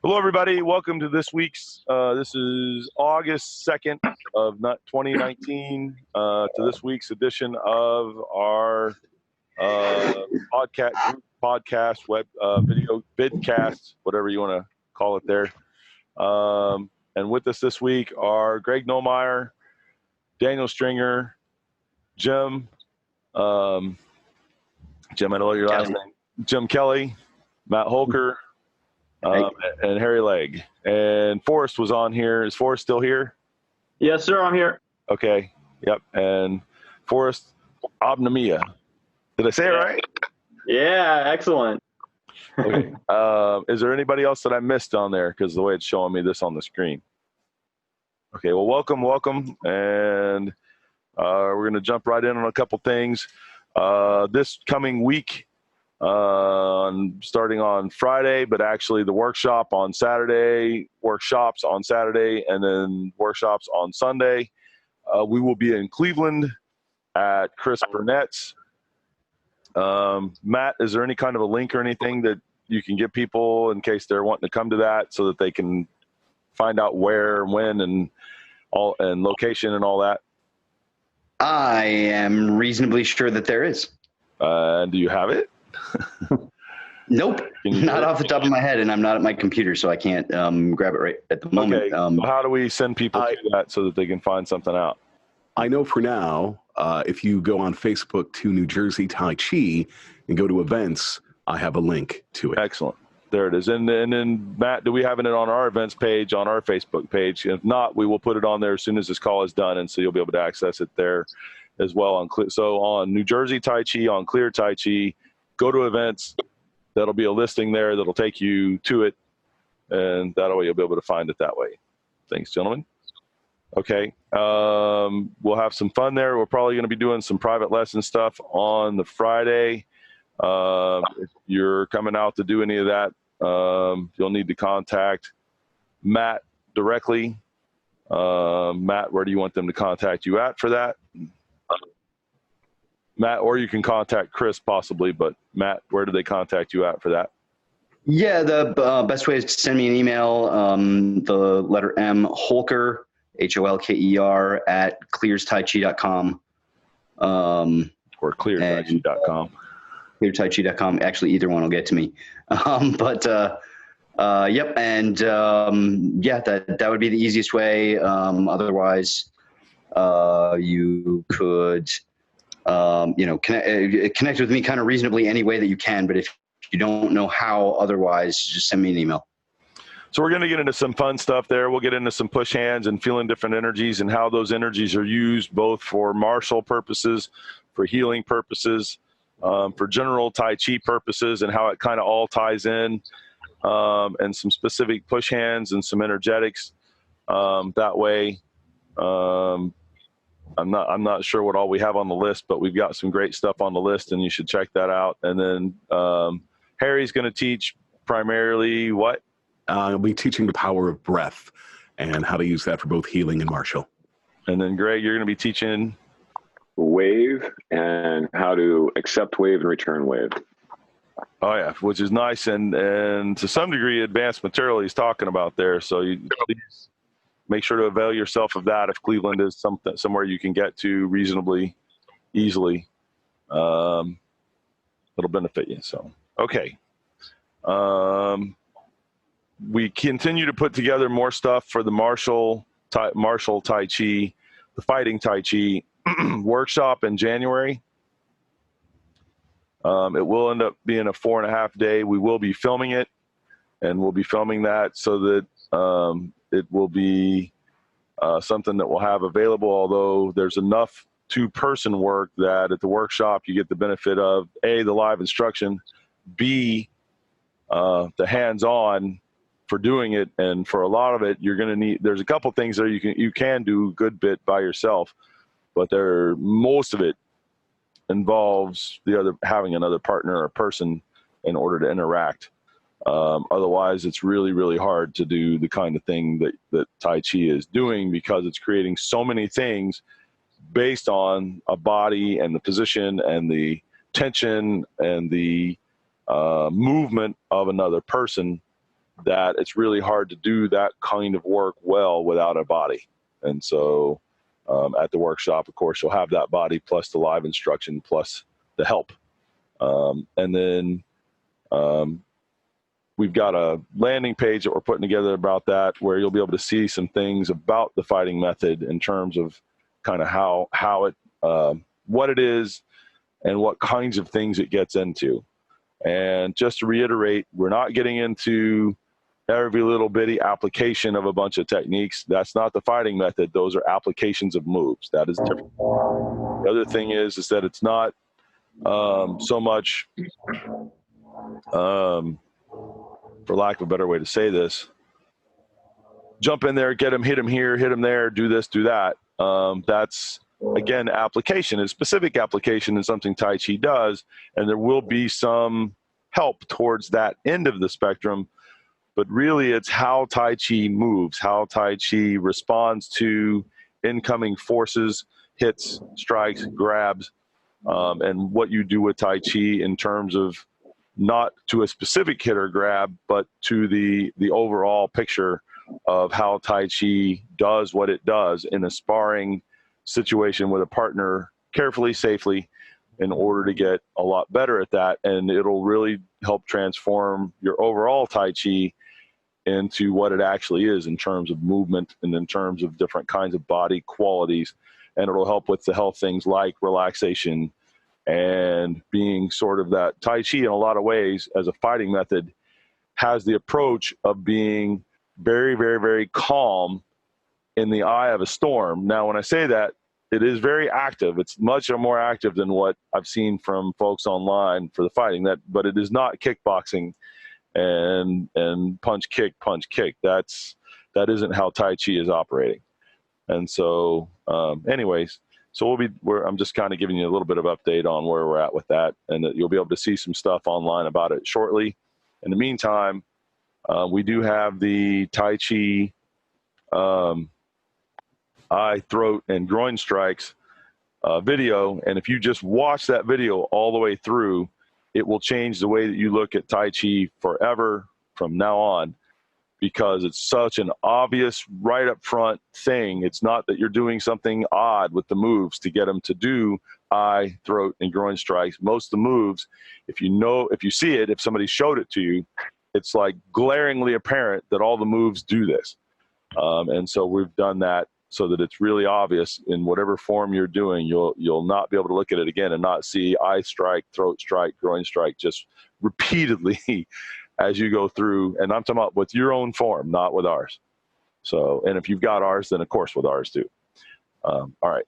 Hello, everybody. Welcome to this week's, this is August 2nd of 2019, to this week's edition of our podcast, web, video, vidcast, whatever you want to call it there. And with us this week are Greg Nomeyer, Daniel Stringer, Jim, I don't know your last name, Jim Kelly, Matt Holker, and Harry Legg. And Forrest was on here. Is Forrest still here? Yes, sir. I'm here. Okay. Yep. And Forrest Abnamia. Did I say it right? Yeah. Excellent. Okay. Is there anybody else that I missed on there? Because the way it's showing me this on the screen. Okay. Well, welcome. And we're going to jump right in on a couple things. This coming week, starting on Friday, but actually the workshops on Saturday, and then workshops on Sunday. We will be in Cleveland at Chris Burnett's. Matt, is there any kind of a link or anything that you can give people in case they're wanting to come to that so that they can find out where and when and location and all that? I am reasonably sure that there is. Do you have it? Nope, not off the top of my head, and I'm not at my computer, so I can't grab it right at the moment. Okay. How do we send people to that so that they can find something out? I know for now, if you go on Facebook to New Jersey Tai Chi and go to events, I have a link to it. Excellent. There it is. And then, Matt, do we have it on our events page, on our Facebook page? If not, we will put it on there as soon as this call is done, and so you'll be able to access it there as well. So on New Jersey Tai Chi, on Clear Tai Chi, go to events. That'll be a listing there that'll take you to it, and that way you'll be able to find it that way. Thanks, gentlemen. Okay. We'll have some fun there. We're probably going to be doing some private lesson stuff on the Friday. If you're coming out to do any of that, you'll need to contact Matt directly. Matt, where do you want them to contact you at for that? Matt, or you can contact Chris possibly, but Matt, where do they contact you at for that? Yeah, the best way is to send me an email, the letter M, Holker, Holker, at clearstaichi.com. Or cleartaichi.com. Cleartaichi.com. Actually, either one will get to me. Yep. And yeah, that would be the easiest way. Otherwise, you could, connect with me kind of reasonably any way that you can. But if you don't know how otherwise, just send me an email. So we're going to get into some fun stuff there. We'll get into some push hands and feeling different energies and how those energies are used both for martial purposes, for healing purposes, for general Tai Chi purposes, and how it kind of all ties in, and some specific push hands and some energetics. That way, I'm not sure what all we have on the list, but we've got some great stuff on the list, and you should check that out. And then Harry's going to teach primarily what? I'll be teaching the power of breath and how to use that for both healing and martial. And then Greg, you're going to be teaching wave and how to accept wave and return wave. Oh yeah, which is nice and to some degree advanced material he's talking about there. So you please make sure to avail yourself of that if Cleveland is somewhere you can get to reasonably easily. It'll benefit you. So okay. We continue to put together more stuff for the martial Tai Chi, the fighting Tai Chi workshop in January. It will end up being a 4.5 day. We will be filming it, and we'll be filming that so that it will be something that we'll have available, although there's enough two-person work that at the workshop you get the benefit of A, the live instruction, B, the hands-on for doing it. And for a lot of it, you're going to need, there's a couple things there you can do a good bit by yourself, but most of it involves having another partner or person in order to interact. Otherwise, it's really, really hard to do the kind of thing that Tai Chi is doing, because it's creating so many things based on a body and the position and the tension and the movement of another person that it's really hard to do that kind of work well without a body. And so at the workshop, of course, you'll have that body plus the live instruction plus the help. And then we've got a landing page that we're putting together about that, where you'll be able to see some things about the fighting method in terms of kind of how it, what it is and what kinds of things it gets into. And just to reiterate, we're not getting into every little bitty application of a bunch of techniques. That's not the fighting method. Those are applications of moves. That is different. The other thing is that it's not so much, for lack of a better way to say this, jump in there, get him, hit him here, hit him there, do this, do that. That's, again, application, a specific application is something Tai Chi does, and there will be some help towards that end of the spectrum, but really it's how Tai Chi moves, how Tai Chi responds to incoming forces, hits, strikes, grabs, and what you do with Tai Chi in terms of not to a specific hit or grab, but to the overall picture of how Tai Chi does what it does in a sparring situation with a partner, carefully, safely, in order to get a lot better at that. And it'll really help transform your overall Tai Chi into what it actually is in terms of movement and in terms of different kinds of body qualities. And it'll help with the health things like relaxation and being sort of that. Tai Chi, in a lot of ways, as a fighting method, has the approach of being very, very, very calm in the eye of a storm. Now, when I say that, it is very active. It's much more active than what I've seen from folks online for the fighting. But it is not kickboxing and punch kick. That isn't how Tai Chi is operating. And so, anyways, so I'm just kind of giving you a little bit of update on where we're at with that, and that you'll be able to see some stuff online about it shortly. In the meantime, we do have the Tai Chi eye, throat, and groin strikes video, and if you just watch that video all the way through, it will change the way that you look at Tai Chi forever from now on, because it's such an obvious right up front thing. It's not that you're doing something odd with the moves to get them to do eye, throat, and groin strikes. Most of the moves, if you see it, if somebody showed it to you, it's like glaringly apparent that all the moves do this. And so we've done that so that it's really obvious in whatever form you're doing. You'll not be able to look at it again and not see eye strike, throat strike, groin strike, just repeatedly as you go through. And I'm talking about with your own form, not with ours. So, and if you've got ours, then of course with ours too. All right.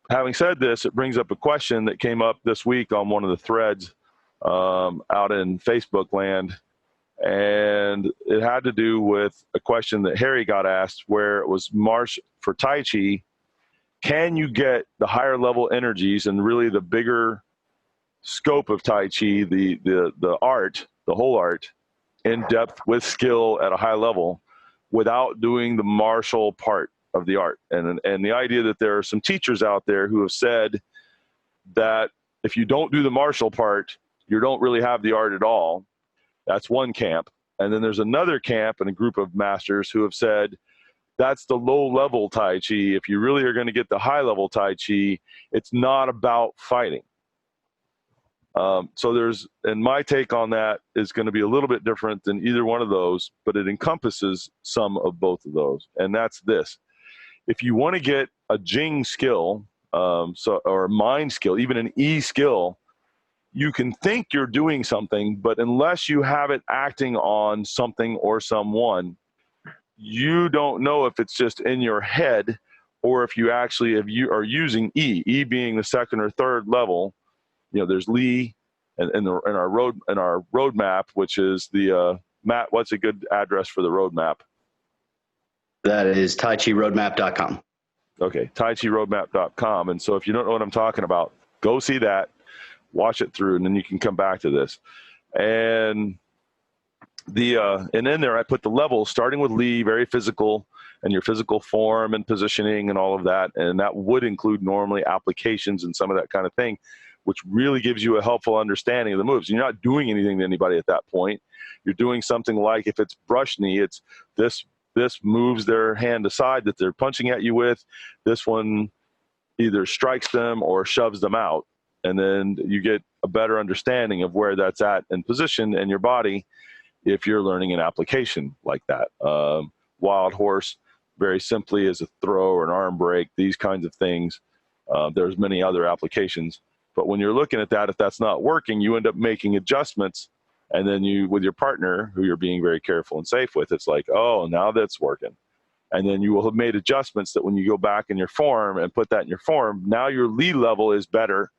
Having said this, it brings up a question that came up this week on one of the threads out in Facebook land. And it had to do with a question that Harry got asked, where it was, Marsh, for Tai Chi, can you get the higher level energies and really the bigger scope of Tai Chi, the art, the whole art, in depth with skill at a high level without doing the martial part of the art? And the idea that there are some teachers out there who have said that if you don't do the martial part, you don't really have the art at all. That's one camp. And then there's another camp and a group of masters who have said that's the low-level Tai Chi. If you really are going to get the high-level Tai Chi, it's not about fighting. So and my take on that is going to be a little bit different than either one of those, but it encompasses some of both of those. And that's this. If you want to get a Jing skill, or a mind skill, even an E skill, you can think you're doing something, but unless you have it acting on something or someone, you don't know if it's just in your head or if you actually are using E being the second or third level. There's Lee in our road map, which is the Matt. What's a good address for the road map? That is TaiChiRoadMap.com. Okay, TaiChiRoadMap.com. And so if you don't know what I'm talking about, go see that. Watch it through, and then you can come back to this. And and in there I put the levels, starting with Lee, very physical, and your physical form and positioning and all of that. And that would include normally applications and some of that kind of thing. which really gives you a helpful understanding of the moves. You're not doing anything to anybody at that point. You're doing something like, if it's brush knee, it's this moves their hand aside that they're punching at you with. This one either strikes them or shoves them out. And then you get a better understanding of where that's at in position in your body if you're learning an application like that. Wild horse, very simply, is a throw or an arm break, these kinds of things. There's many other applications. But when you're looking at that, if that's not working, you end up making adjustments. And then you, with your partner, who you're being very careful and safe with, it's like, oh, now that's working. And then you will have made adjustments that when you go back in your form and put that in your form, now your lead level is better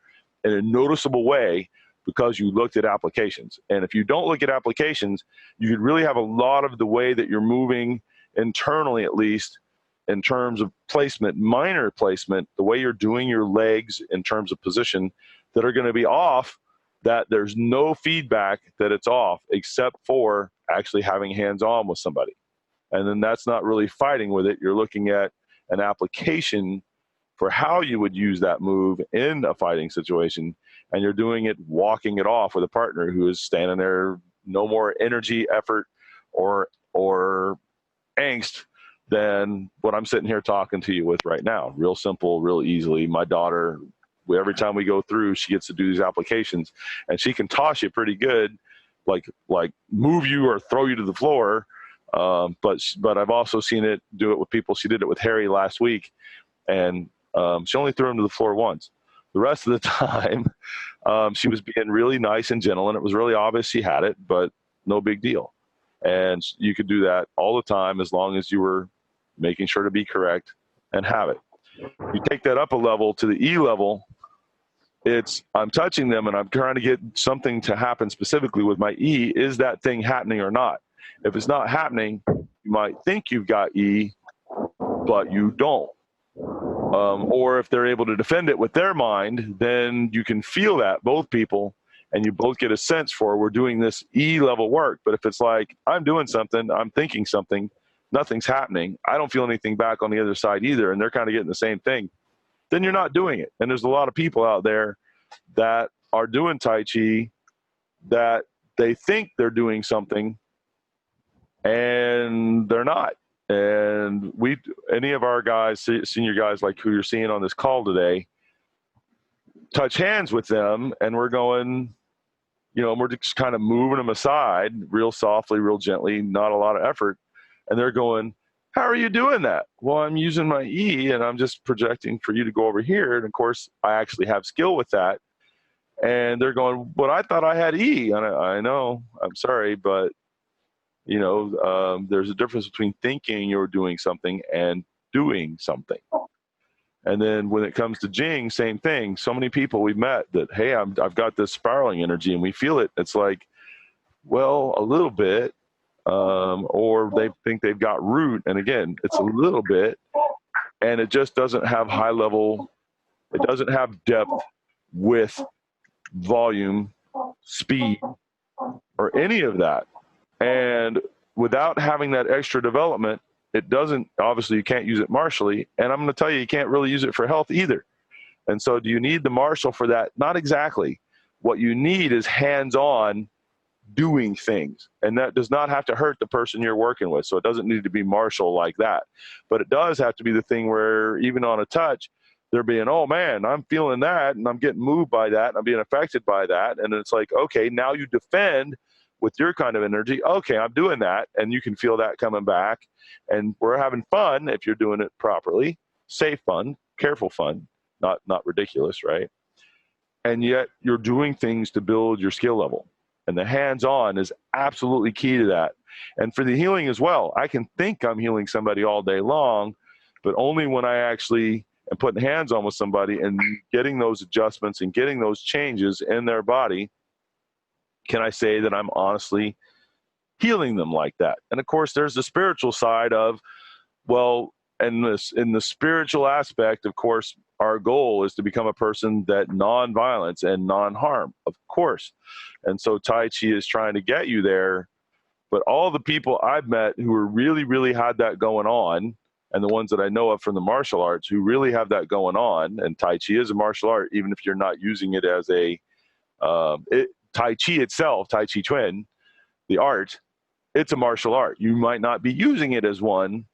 in a noticeable way because you looked at applications. And if you don't look at applications, you could really have a lot of the way that you're moving internally, at least in terms of placement, minor placement, the way you're doing your legs in terms of position, that are going to be off, that there's no feedback that it's off except for actually having hands-on with somebody. And then that's not really fighting with it. You're looking at an application for how you would use that move in a fighting situation, and you're doing it, walking it off with a partner who is standing there, no more energy, effort, or angst than what I'm sitting here talking to you with right now. Real simple, real easily. My daughter, every time we go through, she gets to do these applications, and she can toss you pretty good, like move you or throw you to the floor. But I've also seen it do it with people. She did it with Harry last week, and she only threw him to the floor once. The rest of the time, she was being really nice and gentle, and it was really obvious she had it, but no big deal. And you could do that all the time as long as you were making sure to be correct and have it. You take that up a level to the E level, I'm touching them and I'm trying to get something to happen specifically with my E. Is that thing happening or not? If it's not happening, you might think you've got E, but you don't. Or if they're able to defend it with their mind, then you can feel that, both people, and you both get a sense for, we're doing this E level work. But if it's like, I'm doing something, I'm thinking something, nothing's happening, I don't feel anything back on the other side either, and they're kind of getting the same thing, then you're not doing it. And there's a lot of people out there that are doing Tai Chi that they think they're doing something and they're not. And any of our guys, senior guys like who you're seeing on this call today, touch hands with them, and we're going, we're just kind of moving them aside real softly, real gently, not a lot of effort. And they're going, how are you doing that? Well, I'm using my E and I'm just projecting for you to go over here. And of course, I actually have skill with that. And they're going, but I thought I had E. And I know, I'm sorry, but there's a difference between thinking you're doing something and doing something. And then when it comes to Jing, same thing. So many people we've met that, hey, I've got this spiraling energy, and we feel it. It's like, well, a little bit, or they think they've got root, and again, it's a little bit, and it just doesn't have high level. It doesn't have depth, width, volume, speed, or any of that. And without having that extra development, it doesn't, obviously you can't use it martially. And I'm going to tell you, you can't really use it for health either. And so do you need the martial for that? Not exactly. What you need is hands-on doing things. And that does not have to hurt the person you're working with. So it doesn't need to be martial like that. But it does have to be the thing where even on a touch, they're being, oh man, I'm feeling that, and I'm getting moved by that, and I'm being affected by that. And it's like, okay, now you defend with your kind of energy. Okay, I'm doing that, and you can feel that coming back. And we're having fun if you're doing it properly. Safe fun, careful fun, not ridiculous, right? And yet you're doing things to build your skill level. And the hands-on is absolutely key to that. And for the healing as well, I can think I'm healing somebody all day long, but only when I actually am putting hands on with somebody and getting those adjustments and getting those changes in their body can I say that I'm honestly healing them like that. And of course, there's the spiritual side of, well, and in the spiritual aspect, of course, our goal is to become a person that non-violence and non-harm, of course. And so Tai Chi is trying to get you there. But all the people I've met who really, really had that going on, and the ones that I know of from the martial arts who really have that going on. And Tai Chi is a martial art, even if you're not using it as a Tai Chi itself, Tai Chi Chuan, the art, it's a martial art. You might not be using it as one,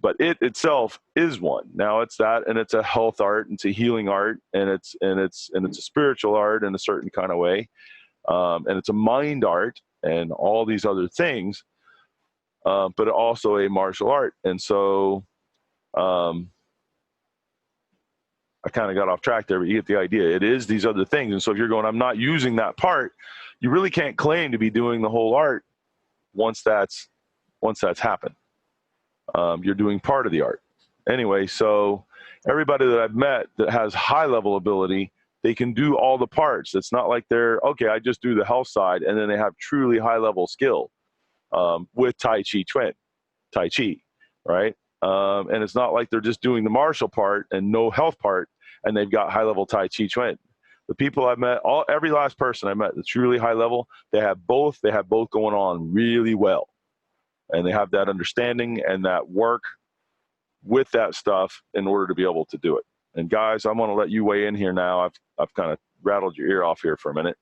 but it itself is one. Now it's that, and it's a health art, and it's a healing art, and it's a spiritual art in a certain kind of way, and it's a mind art, and all these other things, but also a martial art. And so, I kind of got off track there, but you get the idea. It is these other things. And so if you're going, I'm not using that part, you really can't claim to be doing the whole art once that's happened. You're doing part of the art. Anyway, so everybody that I've met that has high level ability, they can do all the parts. It's not like they're, okay, I just do the health side, and then they have truly high level skill with Tai Chi Chuan, Tai Chi, right? And it's not like they're just doing the martial part and no health part, and they've got high level Tai Chi Chuan. The people I've met, every last person I met that's really high level, they have both going on really well. And they have that understanding and that work with that stuff in order to be able to do it. And guys, I'm going to let you weigh in here now. I've kind of rattled your ear off here for a minute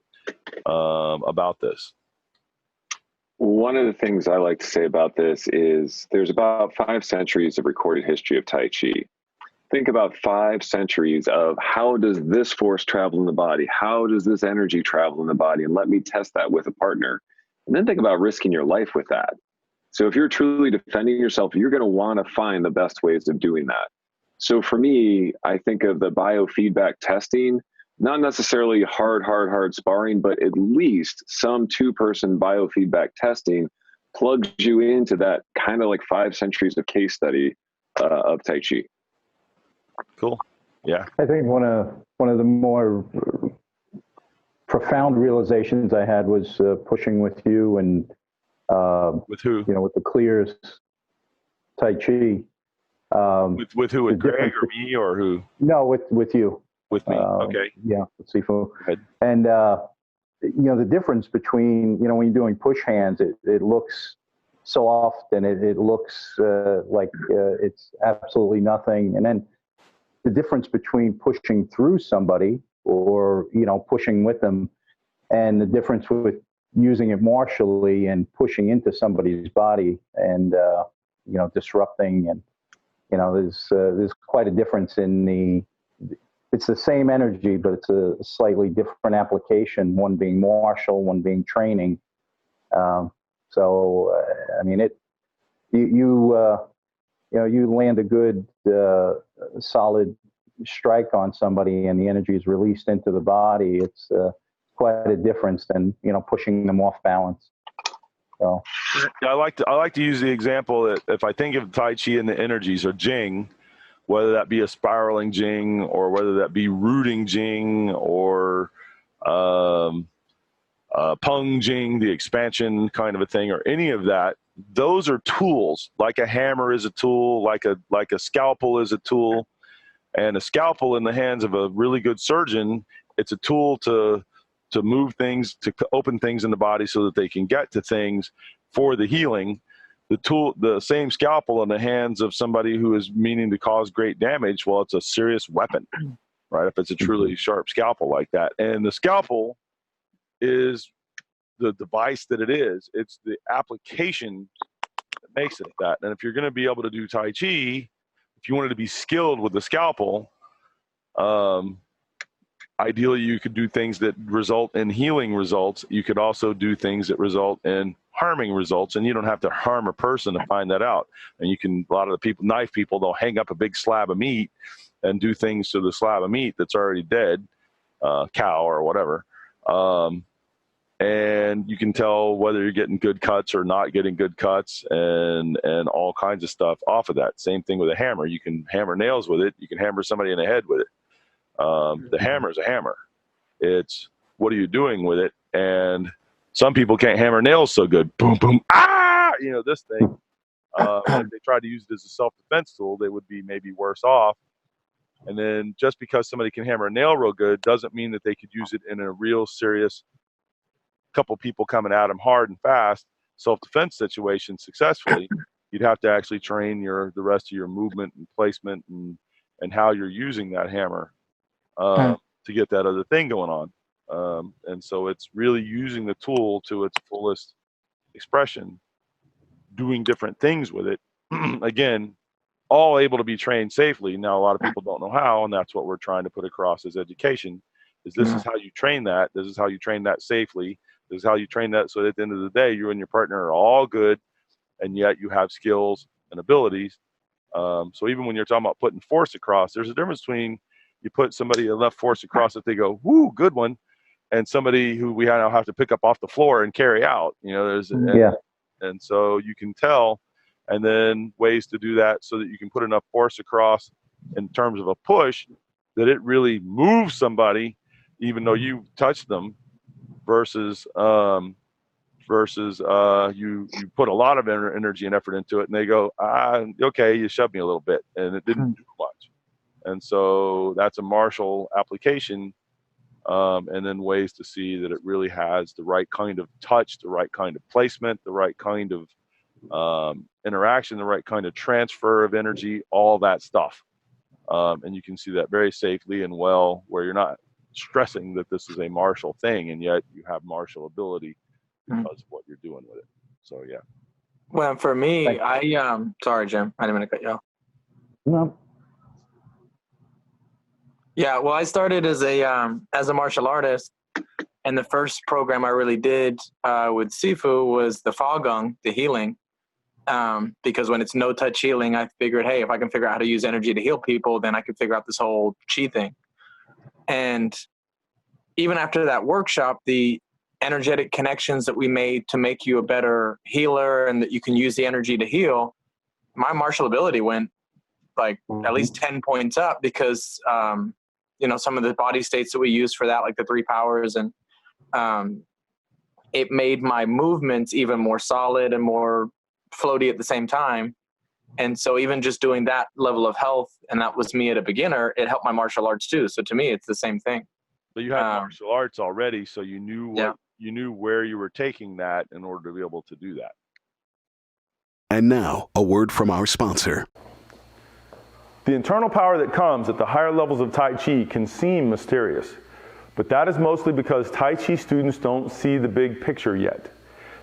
about this. One of the things I like to say about this is there's about 5 centuries of recorded history of Tai Chi. Think about 5 centuries of how does this force travel in the body? How does this energy travel in the body? And let me test that with a partner. And then think about risking your life with that. So if you're truly defending yourself, you're going to want to find the best ways of doing that. So for me, I think of the biofeedback testing, not necessarily hard sparring, but at least some 2-person biofeedback testing plugs you into that kind of like 5 centuries of case study of Tai Chi. Cool. Yeah. I think one of the more profound realizations I had was pushing with you and with who? With the Clears Tai Chi. With who? With Greg or me or who? No, with you. With me. Okay. Yeah, with Sifu. And the difference between when you're doing push hands, it looks soft and it looks like it's absolutely nothing, and then the difference between pushing through somebody or pushing with them, and the difference with using it martially and pushing into somebody's body and disrupting, and there's quite a difference in it's the same energy, but it's a slightly different application, one being martial, one being training. So I mean, you land a good solid strike on somebody and the energy is released into the body. It's quite a difference than pushing them off balance. So yeah, I like to use the example that if I think of Tai Chi and the energies or Jing, whether that be a spiraling Jing or whether that be rooting Jing or Peng Jing, the expansion kind of a thing, or any of that, those are tools. Like a hammer is a tool, like a scalpel is a tool, and a scalpel in the hands of a really good surgeon, it's a tool to move things, to open things in the body so that they can get to things for the healing. The same scalpel in the hands of somebody who is meaning to cause great damage, well, it's a serious weapon, right? If it's a truly sharp scalpel like that. And the scalpel is the device that it is. It's the application that makes it that. And if you're going to be able to do Tai Chi, if you wanted to be skilled with the scalpel, ideally you could do things that result in healing results. You could also do things that result in harming results, and you don't have to harm a person to find that out. And a lot of the people, knife people, they'll hang up a big slab of meat and do things to the slab of meat that's already dead, cow or whatever. And you can tell whether you're getting good cuts or not getting good cuts, and all kinds of stuff off of that. Same thing with a hammer. You can hammer nails with it. You can hammer somebody in the head with it. The hammer is a hammer. It's what are you doing with it? And some people can't hammer nails so good. Boom, boom, ah! This thing. If they tried to use it as a self-defense tool, they would be maybe worse off. And then just because somebody can hammer a nail real good doesn't mean that they could use it in a real serious couple people coming at them hard and fast self-defense situation successfully. you'd have to actually train the rest of your movement and placement and how you're using that hammer to get that other thing going on. And so it's really using the tool to its fullest expression, doing different things with it. Again, all able to be trained safely. Now, a lot of people don't know how, and that's what we're trying to put across as education, is this is how you train that. This is how you train that safely. This is how you train that so that at the end of the day, you and your partner are all good, and yet you have skills and abilities. So even when you're talking about putting force across, there's a difference between you put somebody enough force across that they go, woo, good one, and somebody who we now have to pick up off the floor and carry out. And so you can tell, and then ways to do that so that you can put enough force across in terms of a push that it really moves somebody, even though you touched them, versus you put a lot of energy and effort into it, and they go, okay, you shoved me a little bit, and it didn't do much. And so that's a martial application, and then ways to see that it really has the right kind of touch, the right kind of placement, the right kind of interaction, the right kind of transfer of energy, all that stuff. And you can see that very safely and well, where you're not stressing that this is a martial thing, and yet you have martial ability because of what you're doing with it. So, yeah. Well, for me, sorry, Jim, I didn't mean to cut you off. No. Yeah, well, I started as a martial artist, and the first program I really did with Sifu was the Falgong, the healing. Because when it's no touch healing, I figured, hey, if I can figure out how to use energy to heal people, then I can figure out this whole chi thing. And even after that workshop, the energetic connections that we made to make you a better healer and that you can use the energy to heal, my martial ability went like at least 10 points up because, some of the body states that we use for that, like the 3 powers, and it made my movements even more solid and more floaty at the same time. And so even just doing that level of health, and that was me at a beginner, it helped my martial arts too. So to me, it's the same thing. So you had martial arts already, so you knew you knew where you were taking that in order to be able to do that. And now, a word from our sponsor. The internal power that comes at the higher levels of Tai Chi can seem mysterious, but that is mostly because Tai Chi students don't see the big picture yet.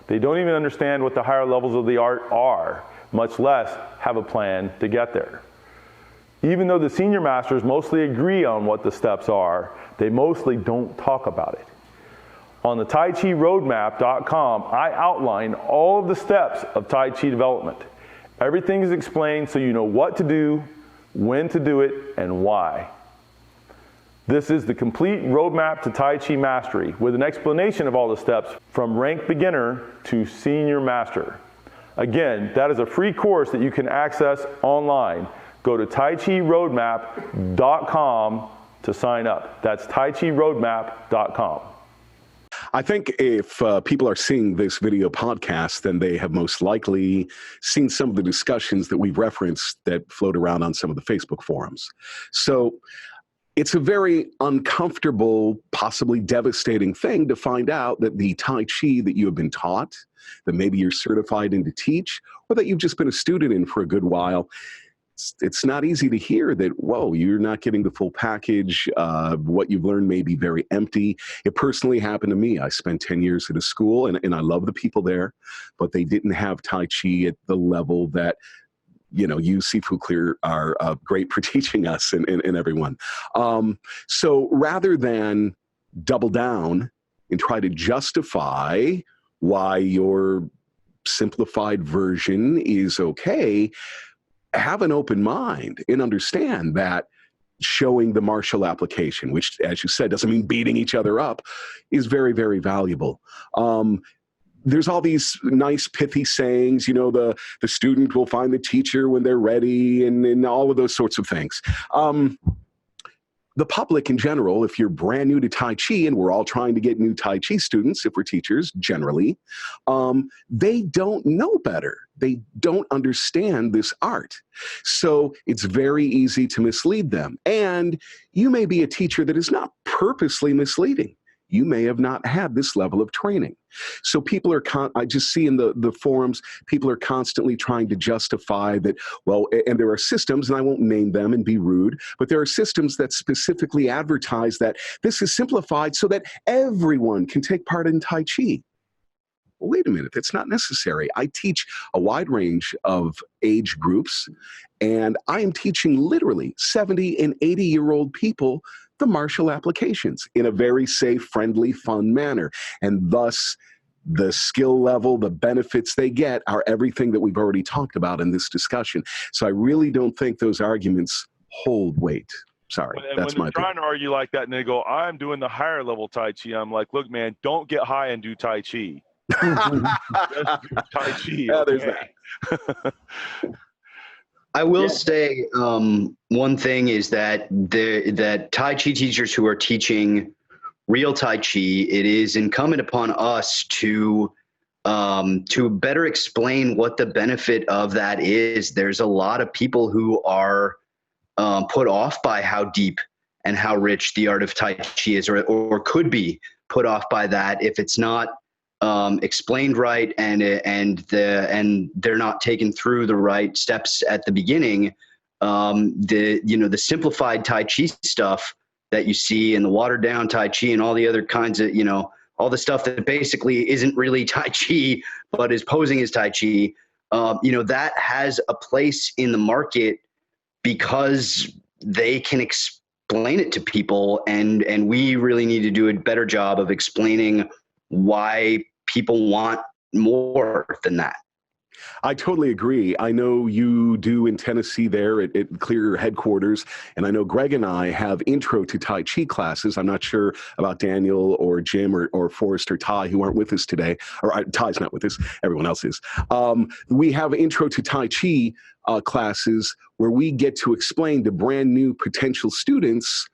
They don't even understand what the higher levels of the art are, much less have a plan to get there. Even though the senior masters mostly agree on what the steps are, they mostly don't talk about it. On the TaiChiRoadMap.com, I outline all of the steps of Tai Chi development. Everything is explained so you know what to do, when to do it, and why. This is the complete roadmap to Tai Chi mastery with an explanation of all the steps from rank beginner to senior master. Again, that is a free course that you can access online. Go to TaiChiRoadMap.com to sign up. That's TaiChiRoadMap.com. I think if people are seeing this video podcast, then they have most likely seen some of the discussions that we've referenced that float around on some of the Facebook forums. So it's a very uncomfortable, possibly devastating thing to find out that the Tai Chi that you have been taught, that maybe you're certified in to teach, or that you've just been a student in for a good while, it's not easy to hear that, whoa, you're not getting the full package. What you've learned may be very empty. It personally happened to me. I spent 10 years at a school, and I love the people there, but they didn't have Tai Chi at the level that you Sifu Clear are great for teaching us and everyone. So rather than double down and try to justify why your simplified version is okay, have an open mind and understand that showing the martial application, which, as you said, doesn't mean beating each other up, is very, very valuable. There's all these nice pithy sayings, the student will find the teacher when they're ready, and all of those sorts of things. The public in general, if you're brand new to Tai Chi, and we're all trying to get new Tai Chi students, if we're teachers generally, they don't know better. They don't understand this art. So it's very easy to mislead them. And you may be a teacher that is not purposely misleading. you may have not had this level of training. So people are, I just see in the forums, people are constantly trying to justify that, well, and there are systems, and I won't name them and be rude, but there are systems that specifically advertise that this is simplified so that everyone can take part in Tai Chi. Well, wait a minute, that's not necessary. I teach a wide range of age groups, and I am teaching literally 70 and 80-year-old people the martial applications in a very safe, friendly, fun manner. And thus, the skill level, the benefits they get are everything that we've already talked about in this discussion. So I really don't think those arguments hold weight. Sorry, that's my opinion. When they're trying to argue like that and they go, I'm doing the higher level Tai Chi, I'm like, look, man, don't get high and do Tai Chi. Just do Tai Chi. Yeah, there's that. I will say one thing is that that Tai Chi teachers who are teaching real Tai Chi, it is incumbent upon us to better explain what the benefit of that is. There's a lot of people who are put off by how deep and how rich the art of Tai Chi is, or could be put off by that if it's not explained right, and they're not taken through the right steps at the beginning. The simplified Tai Chi stuff that you see, and the watered down Tai Chi, and all the other kinds of, all the stuff that basically isn't really Tai Chi but is posing as Tai Chi. That has a place in the market because they can explain it to people, and we really need to do a better job of explaining why people want more than that. I totally agree. I know you do in Tennessee there at Clear headquarters, and I know Greg and I have intro to Tai Chi classes. I'm not sure about Daniel or Jim or Forrest or Ty, who aren't with us today. Or Ty's not with us. Everyone else is. We have intro to Tai Chi classes where we get to explain to brand new potential students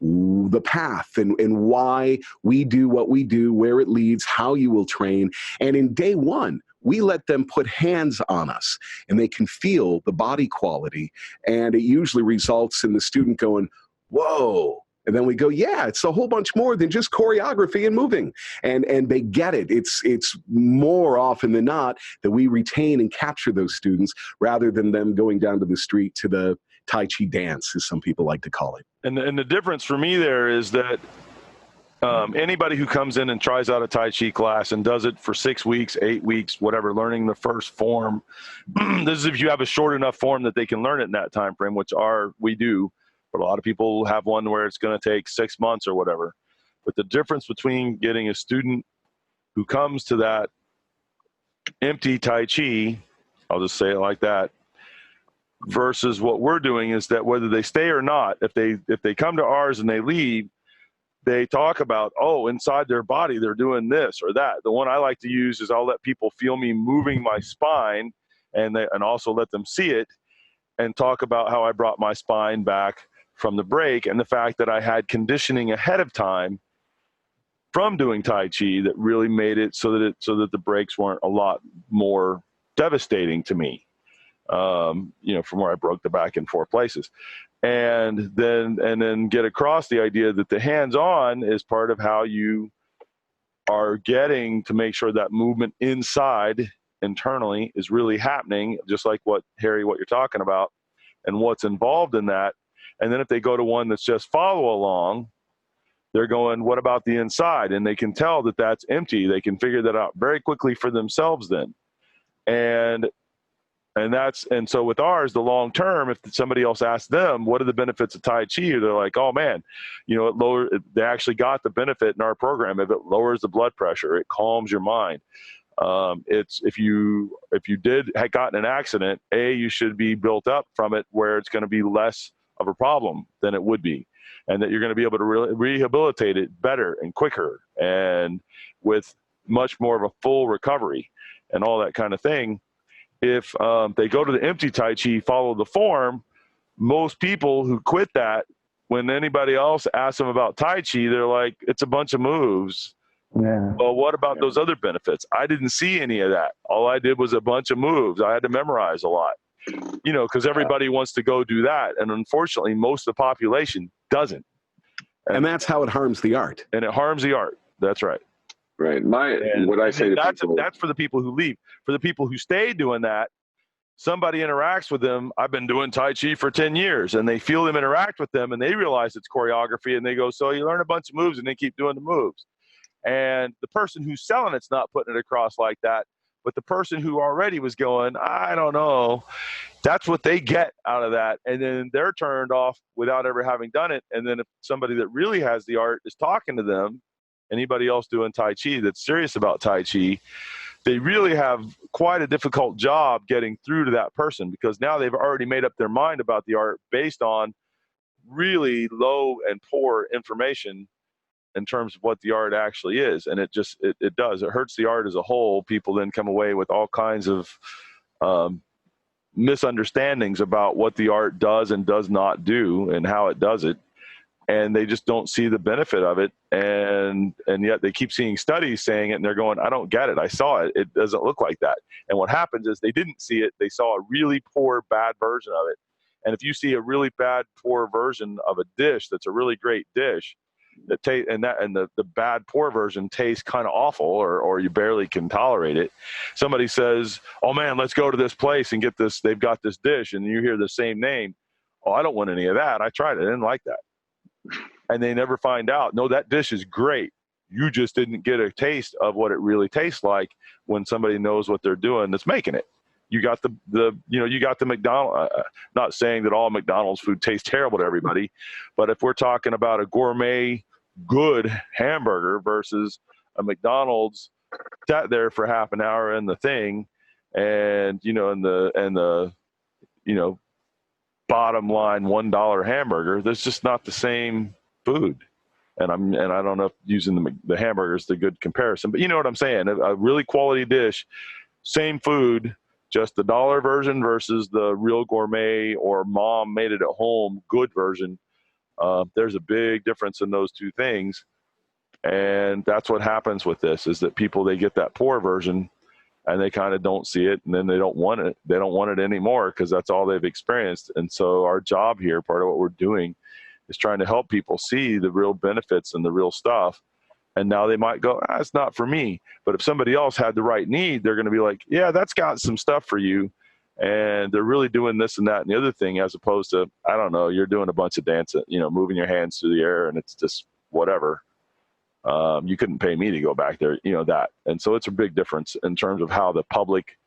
the path and why we do what we do, where it leads, how you will train. And in day one, we let them put hands on us and they can feel the body quality. And it usually results in the student going, whoa. And then we go, yeah, it's a whole bunch more than just choreography and moving. And they get it. It's more often than not that we retain and capture those students rather than them going down to the street to the Tai Chi dance, as some people like to call it. And the difference for me there is that anybody who comes in and tries out a Tai Chi class and does it for 6 weeks, 8 weeks, whatever, learning the first form, this is if you have a short enough form that they can learn it in that time frame, which we do, but a lot of people have one where it's going to take 6 months or whatever. But the difference between getting a student who comes to that empty Tai Chi, I'll just say it like that, versus what we're doing is that whether they stay or not, if they come to ours and they leave, they talk about, oh, inside their body, they're doing this or that. The one I like to use is I'll let people feel me moving my spine and also let them see it and talk about how I brought my spine back from the break and the fact that I had conditioning ahead of time from doing Tai Chi that really made it so that the breaks weren't a lot more devastating to me. From where I broke the back in 4 places. And then get across the idea that the hands-on is part of how you are getting to make sure that movement inside internally is really happening, just like what you're talking about and what's involved in that. And then if they go to one that's just follow along, they're going, what about the inside? And they can tell that that's empty. They can figure that out very quickly for themselves then. And so with ours, the long term, if somebody else asks them, what are the benefits of Tai Chi? They're like, oh man, they actually got the benefit in our program. If it lowers the blood pressure, it calms your mind. It's if you had gotten an accident, you should be built up from it where it's going to be less of a problem than it would be. And that you're going to be able to rehabilitate it better and quicker and with much more of a full recovery and all that kind of thing. If they go to the empty Tai Chi, follow the form, most people who quit that, when anybody else asks them about Tai Chi, they're like, it's a bunch of moves. Yeah. Well, what about those other benefits? I didn't see any of that. All I did was a bunch of moves. I had to memorize a lot, because everybody wants to go do that. And unfortunately, most of the population doesn't. And that's how it harms the art. And it harms the art. That's right. Right. And What I say to people, that's for the people who leave. For the people who stay doing that, somebody interacts with them. I've been doing Tai Chi for 10 years, and they feel them interact with them, and they realize it's choreography, and they go, so you learn a bunch of moves, and they keep doing the moves. And the person who's selling it's not putting it across like that, but the person who already was going, I don't know, that's what they get out of that. And then they're turned off without ever having done it. And then if somebody that really has the art is talking to them, anybody else doing Tai Chi that's serious about Tai Chi, they really have quite a difficult job getting through to that person, because now they've already made up their mind about the art based on really low and poor information in terms of what the art actually is. And it hurts the art as a whole. People then come away with all kinds of misunderstandings about what the art does and does not do and how it does it. And they just don't see the benefit of it. And yet they keep seeing studies saying it, and they're going, I don't get it. I saw it. It doesn't look like that. And what happens is they didn't see it. They saw a really poor, bad version of it. And if you see a really bad, poor version of a dish that's a really great dish, the bad, poor version tastes kind of awful, or you barely can tolerate it. Somebody says, oh man, let's go to this place and get this. They've got this dish, and you hear the same name. Oh, I don't want any of that. I tried it. I didn't like that. And they never find out, no, that dish is great. You just didn't get a taste of what it really tastes like when somebody knows what they're doing that's making it. You got you got the McDonald's, not saying that all McDonald's food tastes terrible to everybody, but if we're talking about a gourmet good hamburger versus a McDonald's sat there for half an hour in the thing, and the bottom line $1 hamburger, there's just not the same food. And I don't know if using the hamburger is the good comparison, but you know what I'm saying. A really quality dish, same food, just the dollar version versus the real gourmet or mom made it at home good version. There's a big difference in those two things. And that's what happens with this, is that people, they get that poor version and they kind of don't see it, and then they don't want it. They don't want it anymore because that's all they've experienced. And so our job here, part of what we're doing, is trying to help people see the real benefits and the real stuff. And now they might go, it's not for me. But if somebody else had the right need, they're going to be like, yeah, that's got some stuff for you. And they're really doing this and that and the other thing, as opposed to, I don't know, you're doing a bunch of dancing, moving your hands through the air, and it's just whatever. You couldn't pay me to go back there, that. And so it's a big difference in terms of how the public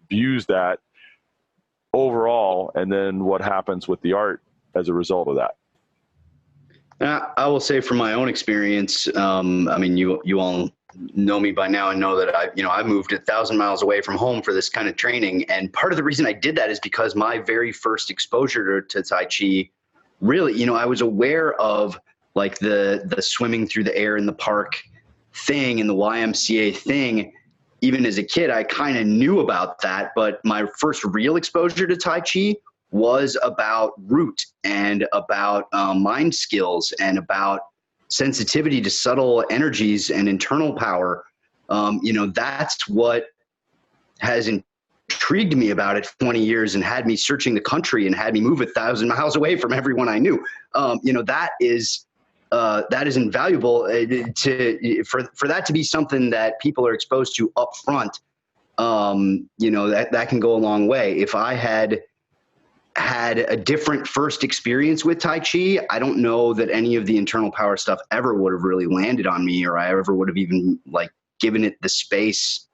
views that overall, and then what happens with the art as a result of that. I will say from my own experience, I mean, you all know me by now and know that I moved 1,000 miles away from home for this kind of training. And part of the reason I did that is because my very first exposure to Tai Chi, really, I was aware of like the swimming through the air in the park thing and the YMCA thing. Even as a kid, I kind of knew about that, but my first real exposure to Tai Chi was about root and about mind skills and about sensitivity to subtle energies and internal power. That's what has intrigued me about it for 20 years and had me searching the country and had me move 1,000 miles away from everyone I knew. That is invaluable for that to be something that people are exposed to up front. That can go a long way. If I had a different first experience with Tai Chi, I don't know that any of the internal power stuff ever would have really landed on me, or I ever would have even given it the space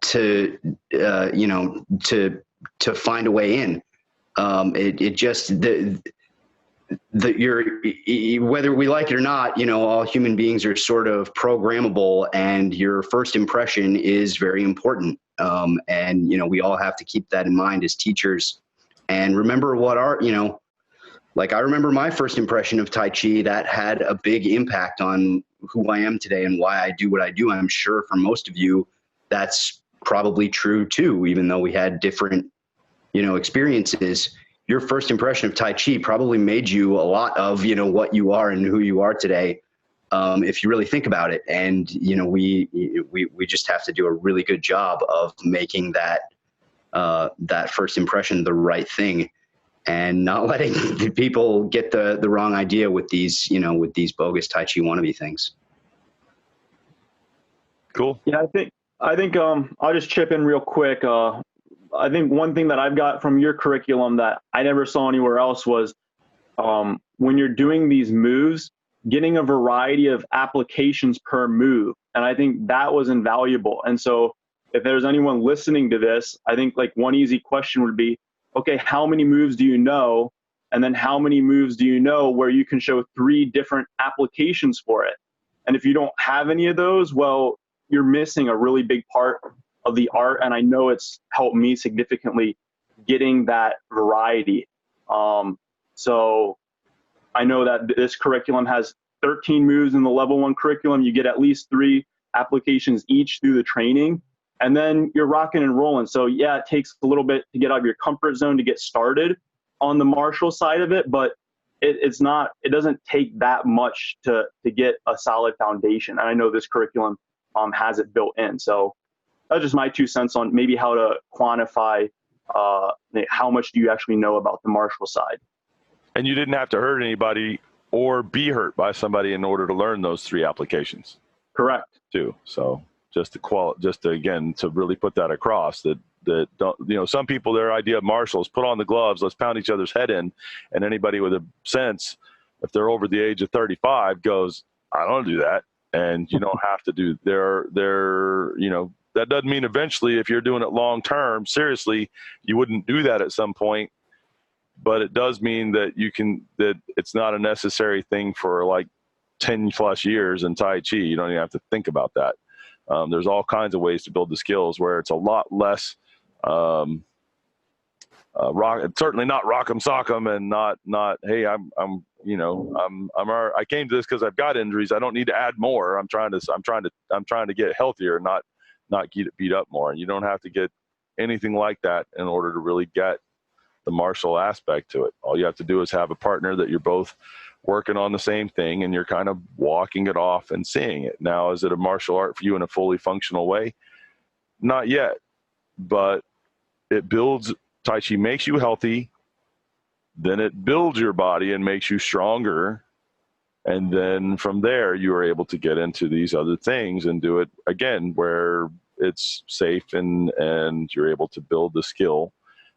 to find a way in. It just, whether we like it or not, all human beings are sort of programmable, and your first impression is very important. And we all have to keep that in mind as teachers. And remember what I remember my first impression of Tai Chi that had a big impact on who I am today and why I do what I do. I'm sure for most of you, that's probably true too, even though we had different, experiences. Your first impression of Tai Chi probably made you a lot of, what you are and who you are today, if you really think about it. And, we just have to do a really good job of making that first impression the right thing, and not letting people get the wrong idea with these, with these bogus Tai Chi wannabe things. Cool. Yeah, I think I'll just chip in real quick. I think one thing that I've got from your curriculum that I never saw anywhere else was when you're doing these moves, getting a variety of applications per move. And I think that was invaluable. And so if there's anyone listening to this, I think like one easy question would be, okay, how many moves do you know? And then how many moves do you know where you can show 3 different applications for it? And if you don't have any of those, well, you're missing a really big part of the art. And I know it's helped me significantly getting that variety. So I know that this curriculum has 13 moves in the level 1 curriculum. You get at least 3 applications each through the training, and then you're rocking and rolling. So yeah, it takes a little bit to get out of your comfort zone to get started on the martial side of it, but it doesn't take that much to get a solid foundation. And I know this curriculum has it built in. So that's just my 2 cents on maybe how to quantify how much do you actually know about the martial side. And you didn't have to hurt anybody or be hurt by somebody in order to learn those 3 applications. Correct. Too. So just to again, to really put that across, that don't, you know, some people, their idea of martial is put on the gloves, let's pound each other's head in, and anybody with a sense, if they're over the age of 35, goes, I don't do that. And you don't have to do you know, that doesn't mean eventually if you're doing it long term, seriously, you wouldn't do that at some point. But it does mean that that it's not a necessary thing for like 10 plus years in Tai Chi. You don't even have to think about that. There's all kinds of ways to build the skills where it's a lot less certainly not rock'em sock'em, and not hey, I came to this because I've got injuries. I don't need to add more. I'm trying to get healthier, not get beat up more. And you don't have to get anything like that in order to really get the martial aspect to it. All you have to do is have a partner that you're both working on the same thing, and you're kind of walking it off and seeing it. Now, is it a martial art for you in a fully functional way? Not yet, but it builds. Tai Chi makes you healthy, then it builds your body and makes you stronger, and then from there you are able to get into these other things and do it again where it's safe, and you're able to build the skill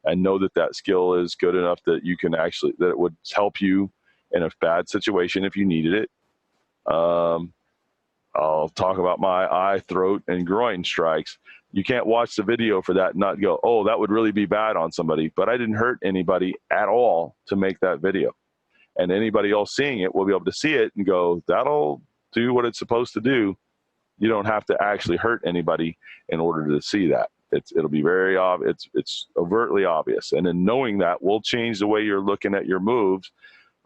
and know that skill is good enough that you can that it would help you in a bad situation if you needed it. I'll talk about my eye, throat, and groin strikes. You can't watch the video for that and not go, oh, that would really be bad on somebody. But I didn't hurt anybody at all to make that video. And anybody else seeing it will be able to see it and go, that'll do what it's supposed to do. You don't have to actually hurt anybody in order to see that. It'll be very obvious. It's overtly obvious. And in knowing that will change the way you're looking at your moves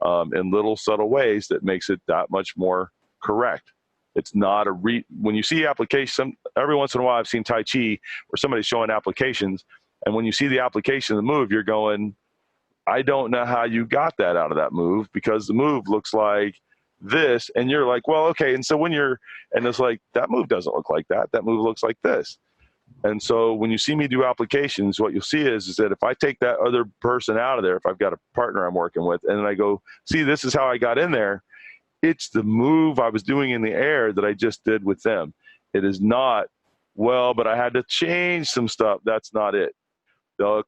in little subtle ways that makes it that much more correct. It's not when you see application, every once in a while I've seen Tai Chi where somebody's showing applications, and when you see the application of the move, you're going, I don't know how you got that out of that move, because the move looks like this, and you're like, well, okay. And so and it's like, that move doesn't look like that. That move looks like this. And so when you see me do applications, what you'll see is that if I take that other person out of there, if I've got a partner I'm working with, and then I go, see, this is how I got in there. It's the move I was doing in the air that I just did with them. It is not, well, but I had to change some stuff. That's not it. The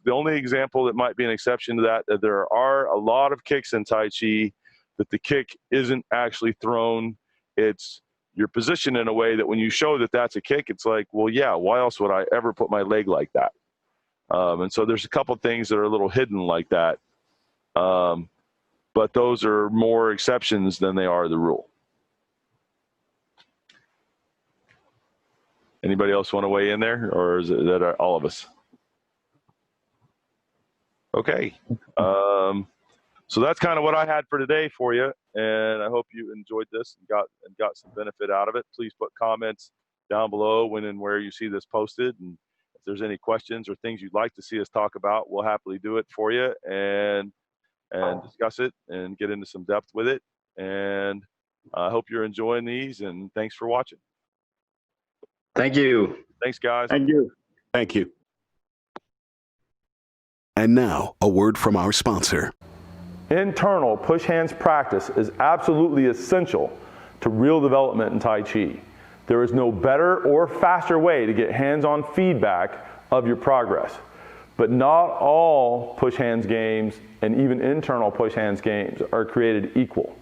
only example that might be an exception to that there are a lot of kicks in Tai Chi that the kick isn't actually thrown. You're positioned in a way that when you show that that's a kick, it's like, well, yeah, why else would I ever put my leg like that? And so there's a couple things that are a little hidden like that. But those are more exceptions than they are the rule. Anybody else want to weigh in there, or is that all of us? Okay. So that's kind of what I had for today for you, and I hope you enjoyed this and got some benefit out of it. Please put comments down below when and where you see this posted, and if there's any questions or things you'd like to see us talk about, we'll happily do it for you and discuss it and get into some depth with it. And I hope you're enjoying these, and thanks for watching. Thank you. Thanks, guys. Thank you. Thank you. And now, a word from our sponsor. Internal push hands practice is absolutely essential to real development in Tai Chi. There is no better or faster way to get hands-on feedback of your progress. But not all push hands games and even internal push hands games are created equal.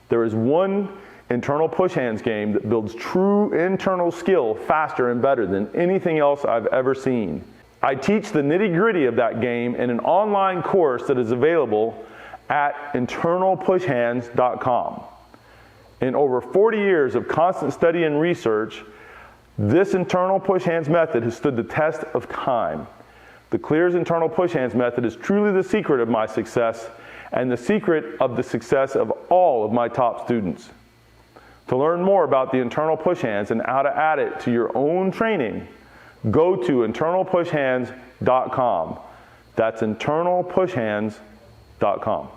There is one internal push hands game that builds true internal skill faster and better than anything else I've ever seen. I teach the nitty-gritty of that game in an online course that is available at internalpushhands.com. In over 40 years of constant study and research, this internal push hands method has stood the test of time. The Clears internal push hands method is truly the secret of my success and the secret of the success of all of my top students. To learn more about the internal push hands and how to add it to your own training, go to internalpushhands.com. That's internalpushhands.com.